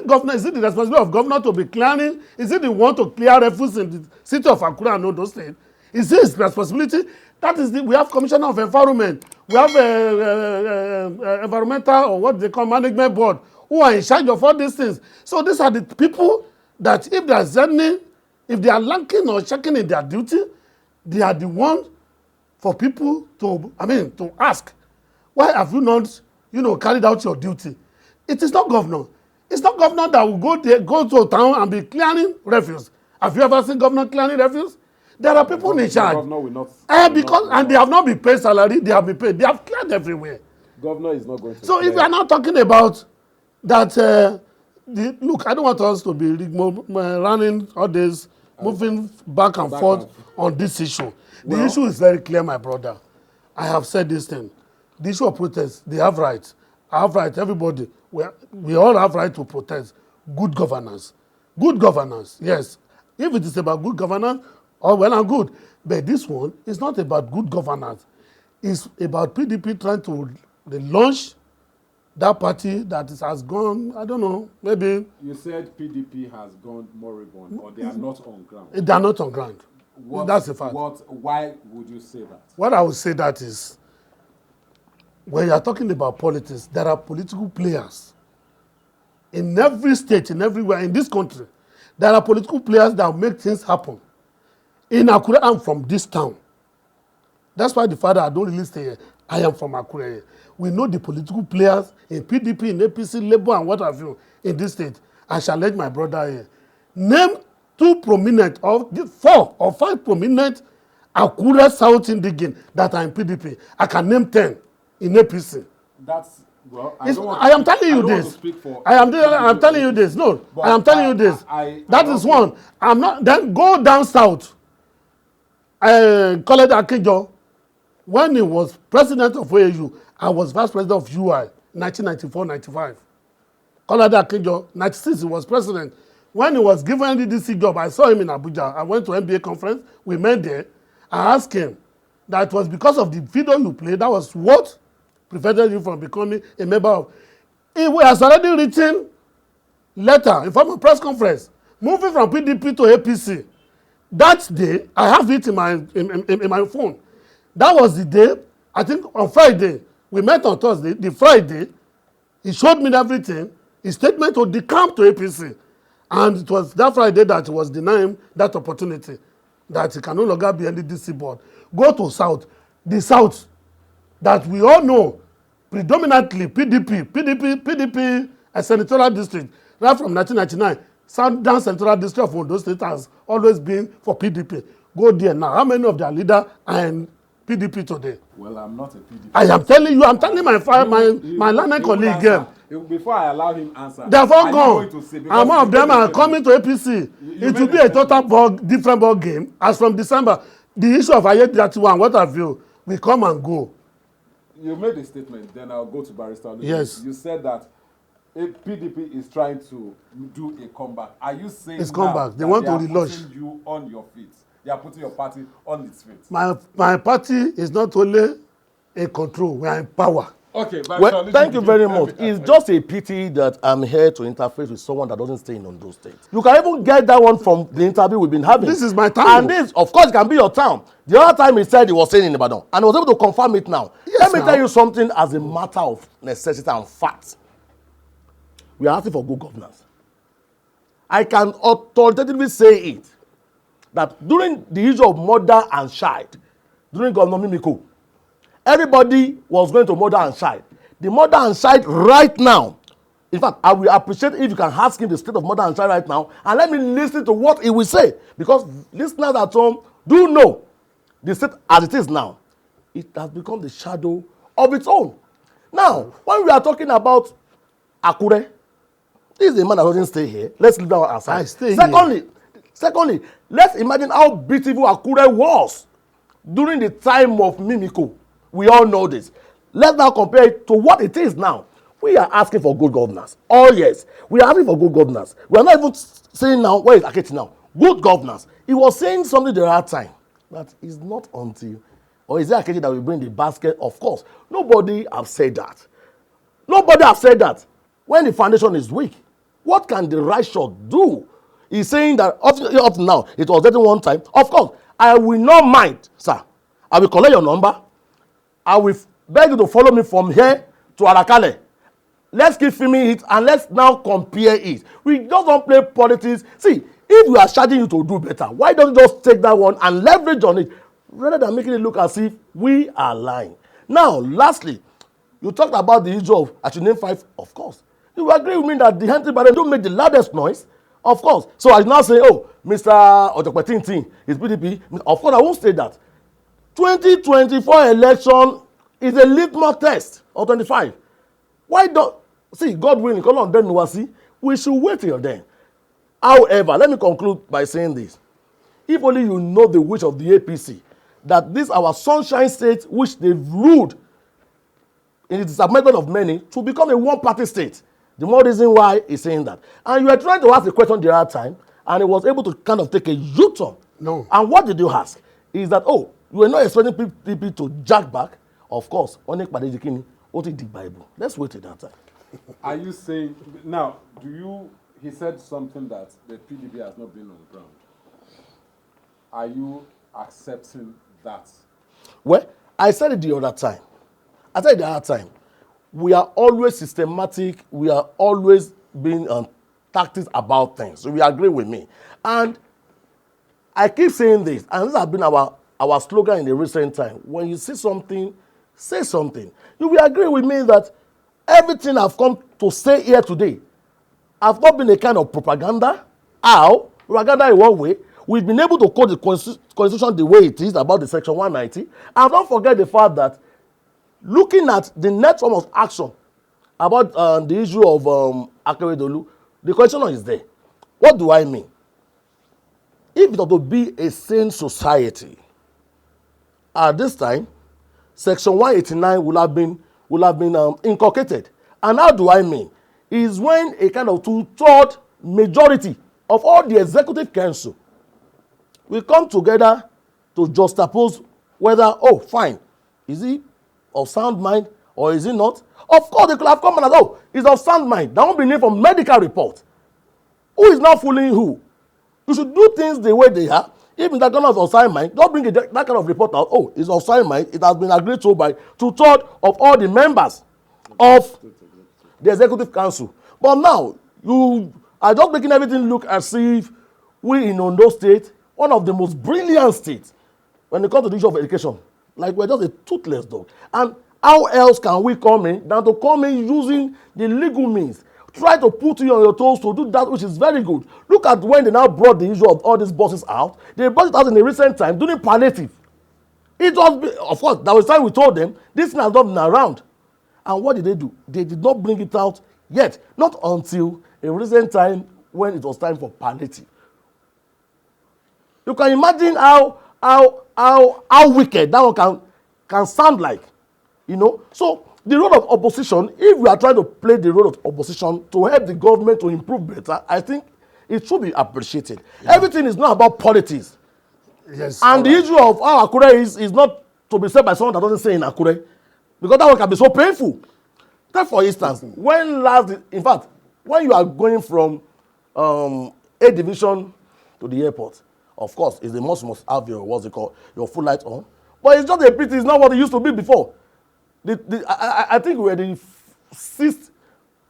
governor? Is it the responsibility of governor to be clearing? Is it the one to clear refuse in the city of Akure and Ondo State? Is it his responsibility? That is we have Commissioner of Environment. We have environmental or what they call management board who are in charge of all these things. So these are the people that if they are lacking or checking in their duty, they are the ones for people to ask, why have you not, carried out your duty? It is not governor. It's not governor that will go to town and be clearing refuse. Have you ever seen governor clearing refuse? There are people in charge. Governor will not. They have not been paid salary. They have been paid. They have cleared everywhere. Governor is not going to. So if we are now talking about that, look, I don't want us to be running all this, moving back and forth on this issue. The issue is very clear, my brother. I have said this thing. The issue of protest, they have rights. I have rights. Everybody, we all have right to protest. Good governance. Good governance, yes. If it is about good governance, all well and good. But this one is not about good governance. It's about PDP trying to launch that party that has gone, I don't know, maybe. You said PDP has gone moribund, or they are not on ground. They are not on ground. That's a fact. Why would you say that? What I would say that is, when you are talking about politics, there are political players in every state, in everywhere, in this country. There are political players that make things happen. In Akure, I'm from this town. That's why the father, I don't really stay here. I am from Akure. We know the political players in PDP, in APC, Labour, and what have you in this state. I shall let my brother here. Name 4 or 5 prominent Akure South Indigen that are in PDP. I can name 10 in APC. That's well. I am telling you this. I am telling you this. No, I am telling you this. That is one. I'm not. Then go down south. College Akinjo, when he was president of OAU, I was vice president of UI, 1994-95. College Akinjo, 96, he was president. When he was given the DC job, I saw him in Abuja. I went to MBA conference. We met there. I asked him that it was because of the video you played, that was what prevented you from becoming a member of. He has already written letter in form of press conference, moving from PDP to APC. That day, I have it in my phone. That was the day, I think on Friday, we met on Thursday, the Friday, he showed me everything, his statement to decamp to APC. And it was that Friday that he was denying that opportunity, that he can no longer be any DC board. Go to South. The South, that we all know, predominantly PDP, a senatorial district, right from 1999, Southern Senatorial District of Ondo State has always been for PDP. Go there now. How many of their leaders are in PDP today? Well, I'm not a PDP. I am telling you, I'm telling my learning colleague again. Before I allow him answer, they have all gone. And one of them are coming to APC. It will be a total different ball game. As from December, the issue of Ayedatiwa and what have you will come and go. You made a statement, then I'll go to Barrister. Yes. You said that a PDP is trying to do a comeback. Are you saying it's comeback? They want to relaunch. Putting you on your feet. They are putting your party on its feet. My party is not only in control, we are in power. Okay, well, thank you very much. It's just a pity that I'm here to interface with someone that doesn't stay in Ondo State. You can even get that one from the interview we've been having. This is my town. And this, of course, can be your town. The other time he said he was staying in Ibadan, and I was able to confirm it now. Yes, let me tell you something as a matter of necessity and fact. We are asking for good governance. I can authoritatively say it, that during the issue of murder and child, during Governor Mimiko, everybody was going to murder and child. The murder and child right now, in fact, I will appreciate if you can ask him the state of murder and child right now, and let me listen to what he will say, because listeners at home do know the state as it is now. It has become the shadow of its own. Now, when we are talking about Akure, this is a man that doesn't stay here. Let's leave that one aside. I stay Secondly, let's imagine how beautiful Akure was during the time of Mimiko. We all know this. Let's now compare it to what it is now. We are asking for good governance. Oh yes, we are asking for good governance. We are not even saying now, where is Akechi now? Good governance. He was saying something the right time. That is not until, or is it Akechi that will bring the basket? Of course. Nobody have said that. Nobody have said that. When the foundation is weak, what can the right shot do? He's saying that up to now, it was getting one time. Of course, I will not mind, sir. I will collect your number. I will beg you to follow me from here to Arakale. Let's keep filming it and let's now compare it. We just don't play politics. See, if we are charging you to do better, why don't you just take that one and leverage on it rather than making it look as if we are lying? Now, lastly, you talked about the issue of, I should name 5, of course. You agree with me that the Henry Biden don't make the loudest noise? Of course. So I now say, oh, Mr. Ojopetintin is PDP. Of course, I won't say that. 2024 election is a litmus test, or 25. Why don't, see, God willing, we should wait till then. However, let me conclude by saying this. If only you know the wish of the APC, that this our sunshine state, which they've ruled in the disappointment of many, to become a one-party state. The more reason why he's saying that. And you were trying to ask a question the other time, and he was able to kind of take a U-turn. No. And what did you ask? Is that, oh, you were not expecting people to jack back? Of course, Onek Padejikini, what did the Bible? Let's wait till that time. Are you saying, now, he said something that the PDP has not been on the ground. Are you accepting that? Well, I said it the other time. We are always systematic. We are always being tactics about things. So we agree with me. And I keep saying this, and this has been our slogan in the recent time. When you see something, say something. You will agree with me that everything I've come to say here today have not been a kind of propaganda. How? Propaganda in one way. We've been able to code the constitution the way it is about the section 190. And don't forget the fact that looking at the next form of action about the issue of Akeredolu, the question is there. What do I mean? If it were to be a sane society, at this time, Section 189 will have been inculcated. And how do I mean? Is when a kind of 2/3 majority of all the executive council will come together to juxtapose whether, oh, fine, is he of sound mind or is he not? Of course, they could have come and said, oh, he's of sound mind. That won't be named from medical report. Who is now fooling who? You should do things the way they are. If that kind of assignment, don't bring that kind of report out. Oh, it's assignment. It has been agreed to by 2/3 of all the members of the Executive Council. But now, you are just making everything look as if we in Ondo State, one of the most brilliant states, when it comes to the issue of education, like we're just a toothless dog. And how else can we come in than to come in using the legal means? Try to put you on your toes to do that which is very good. Look at when they now brought the issue of all these buses out. They brought it out in a recent time during palliative. It was, of course, that was time we told them this thing has not been around. And what did they do? They did not bring it out yet. Not until a recent time when it was time for palliative. You can imagine how wicked that one can sound like. You know? So the role of opposition, if we are trying to play the role of opposition to help the government to improve better, I think it should be appreciated. Yeah. Everything is not about politics. Yes. And the issue of how Akure is not to be said by someone that doesn't say in Akure, because that one can be so painful. Take for instance, when you are going from A division to the airport, of course, it's the must have your full light on. But it's just a pity, it's not what it used to be before. I think we're the 6th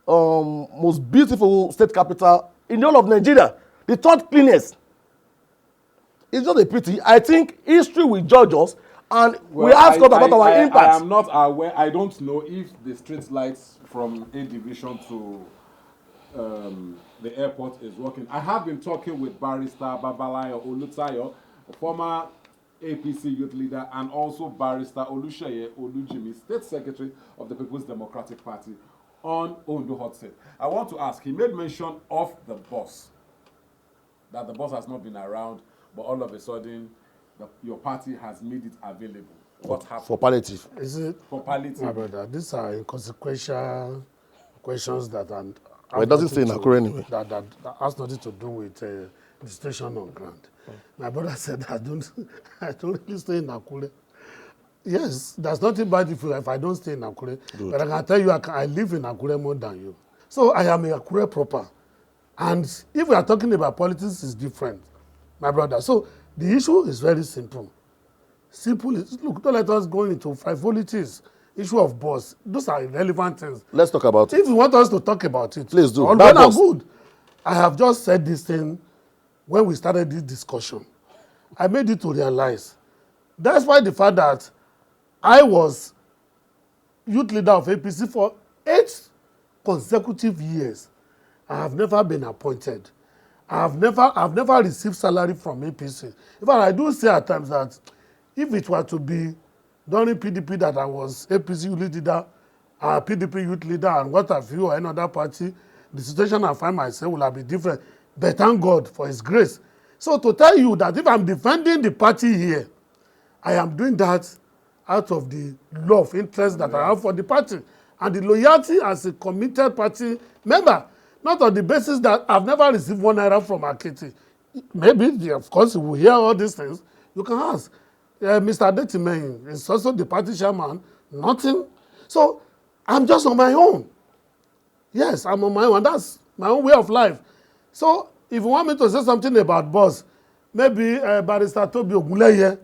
most beautiful state capital in the whole of Nigeria. The 3rd cleanest. It's just a pity. I think history will judge us, and we ask us about our impact. I am not aware. I don't know if the street lights from A division to the airport is working. I have been talking with Barrister Babalayo Olutayo, a former APC youth leader, and also Barrister Olusheye Olujimi, State Secretary of the People's Democratic Party, on Ondo Hot Seat. I want to ask, he made mention of the bus, that the bus has not been around, but all of a sudden, your party has made it available. What happened? For palliative. Is it? For palliative. My brother, these are inconsequential questions that are... Well, it doesn't say in Akure anyway. That has nothing to do with the situation on ground. My brother said, I don't really stay in Akure. Yes, there's nothing bad if I don't stay in Akure. Good. But I can tell you, I live in Akure more than you. So I am a Akure proper. And if we are talking about politics, it's different, my brother. So the issue is very simple. Simple is, look, don't let us go into frivolities. Issue of boss. Those are irrelevant things. Let's talk about it. If you want us to talk about it, please do. All well and good. I have just said this thing when we started this discussion. I made it to realize. That's why the fact that I was youth leader of APC for 8 consecutive years. I have never been appointed. I've never received salary from APC. In fact, I do say at times that if it were to be during PDP that I was APC youth leader, PDP youth leader, and what have you, or any other party, the situation I find myself will have been different. But thank God for His grace. So to tell you that if I'm defending the party here, I am doing that out of the love, interest that I have for the party, and the loyalty as a committed party member, not on the basis that I've never received 1 naira from Akiti. Maybe, of course, you will hear all these things. You can ask. Mr. Adetimehin is also the party chairman. Nothing. So I'm just on my own. Yes, I'm on my own. That's my own way of life. So if you want me to say something about boss, maybe Barrister Tobi Ogunleye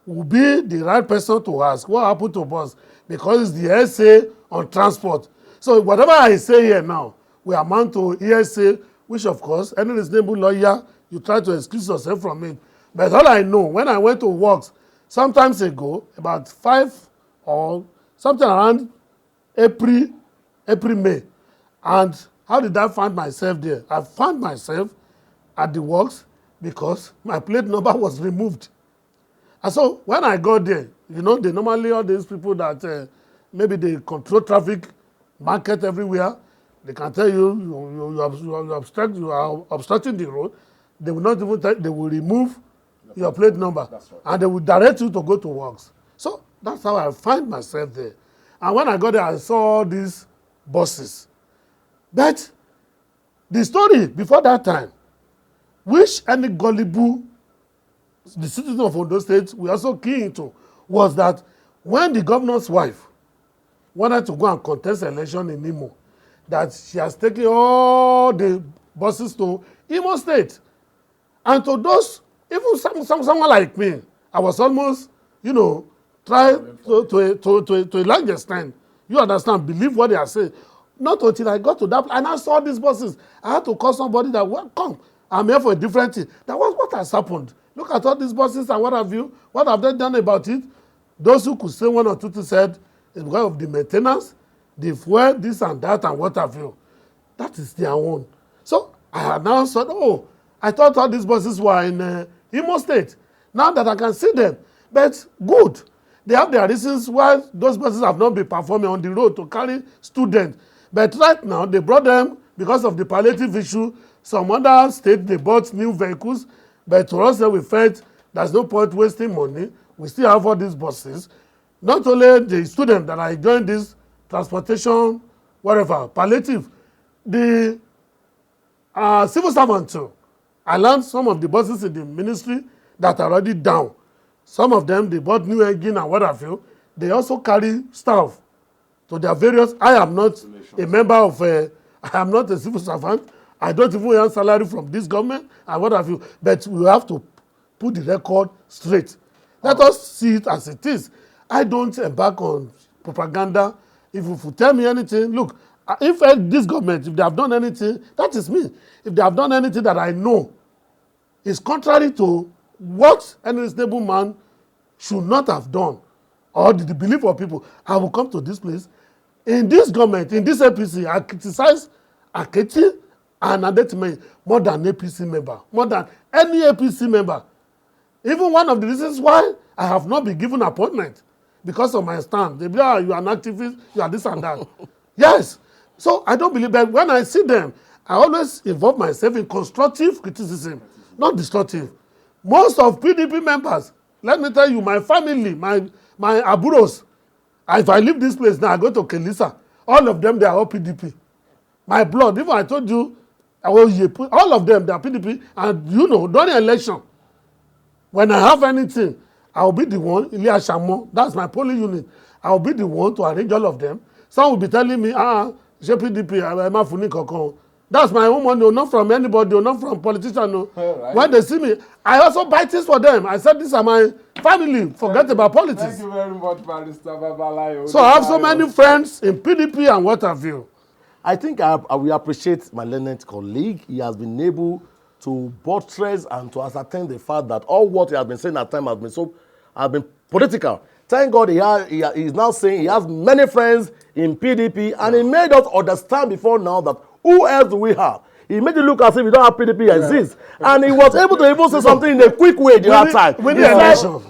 will be the right person to ask what happened to boss, because it's the essay on transport. So whatever I say here now will amount to ESA, which of course, any reasonable lawyer, you try to excuse yourself from it. But all I know, when I went to works sometimes ago, about 5 or something around April, May, and how did I find myself there? I found myself at the works because my plate number was removed. And so when I got there, you know, they normally, all these people that maybe they control traffic, market everywhere, they can tell you, you are obstructing the road. They will not even they will remove your plate number. That's right. And they will direct you to go to works. So that's how I find myself there. And when I got there, I saw these buses. But the story before that time, which any gullible, the citizens of Ondo State, we also key into, was that when the governor's wife wanted to go and contest election in Imo, that she has taken all the buses to Imo State. And to those Even someone like me, I was almost, you know, try to a large extent. You understand? Believe what they are saying. Not until I got to that, and I saw these buses. I had to call somebody that, well, come, I'm here for a different thing. That was what has happened. Look at all these buses and what have you. What have they done about it? Those who could say one or two things said it's because of the maintenance, the fuel, this and that, and what have you. That is their own. So I had now said, oh, I thought all these buses were in Imo State. Now that I can see them, but good. They have their reasons why those buses have not been performing on the road to carry students. But right now, they brought them because of the palliative issue. Some other states, they bought new vehicles. But to us, we felt there's no point wasting money. We still have all these buses. Not only the students that are enjoying this transportation, whatever, palliative, the civil servants too. I learned some of the buses in the ministry that are already down. Some of them, they bought new engine and what have you. They also carry staff to their various. I am not a member of, I am not a civil servant. I don't even earn salary from this government and what have you. But we have to put the record straight. Let us see it as it is. I don't embark on propaganda. If you tell me anything, look, if this government, if they have done anything, that is me. If they have done anything that I know is contrary to what any reasonable man should not have done, or the belief of people, I will come to this place. In this government, in this APC, I criticize Aketi and Adetime more than APC member, more than any APC member. Even one of the reasons why I have not been given appointment, because of my stand. They be like, you are an activist, you are this and that. Yes. So I don't believe that. When I see them, I always involve myself in constructive criticism, not destructive. Most of PDP members, let me tell you, my family, my aburos, if I leave this place now, I go to Kelisa, all of them, they are all PDP. My blood, even I told you, all of them, they are PDP. And you know, during election, when I have anything, I'll be the one, Ilya Shamo, that's my polling unit. I'll be the one to arrange all of them. Some will be telling me, PDP, I'm not funny kokon. That's my own money, not from anybody, not from politician. No. Right. When they see me, I also buy things for them. I said, these are my family. Forget about politics. Thank you very much, Barrister Babalayo. So I have so many friends in PDP and what have you. I think I will appreciate my learned colleague. He has been able to buttress and to ascertain the fact that all what he has been saying at times has been political. Thank God he is now saying he has many friends in PDP, and he made us understand before now that who else do we have? He made it look as if we don't have PDP exists. And he was able to even say something in a quick way the other time.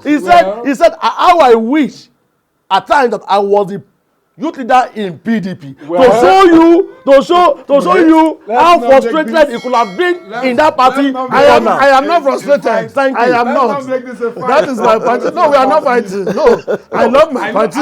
He said, how I wish at times that I was the youth leader in PDP to show you how frustrated it could have been in that party. I am not frustrated. Thank you. I am not. That is my party. No, we are not fighting. No, I love my party.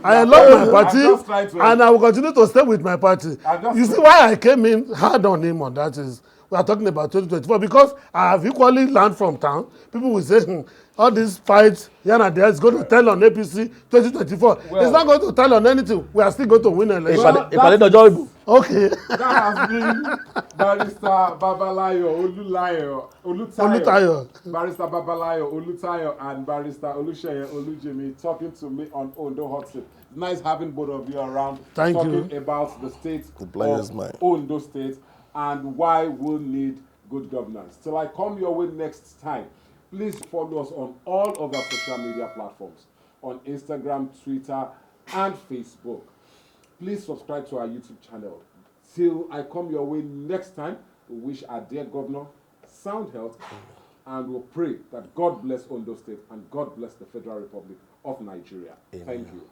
I love my party, and I will continue to stay with my party. You see why I came in hard on him on that is we are talking about 2024 because I have equally learned from town. People will say, all these fights here and there is going to tell on APC 2024. Well, it's not going to tell on anything. We are still going to win an election. Okay. That has been Barrister Babalayo Olutayo. Barrister Babalayo Olutayo and Barrister Olusheye Olujimi talking to me on Ondo Hot Seat. Nice having both of you around. Talking about the state of Ondo State and why we'll need good governance. Till I come your way next time, please follow us on all of our social media platforms, on Instagram, Twitter, and Facebook. Please subscribe to our YouTube channel. Till I come your way next time, we wish our dear governor sound health, and we'll pray that God bless Ondo State and God bless the Federal Republic of Nigeria. Amen. Thank you.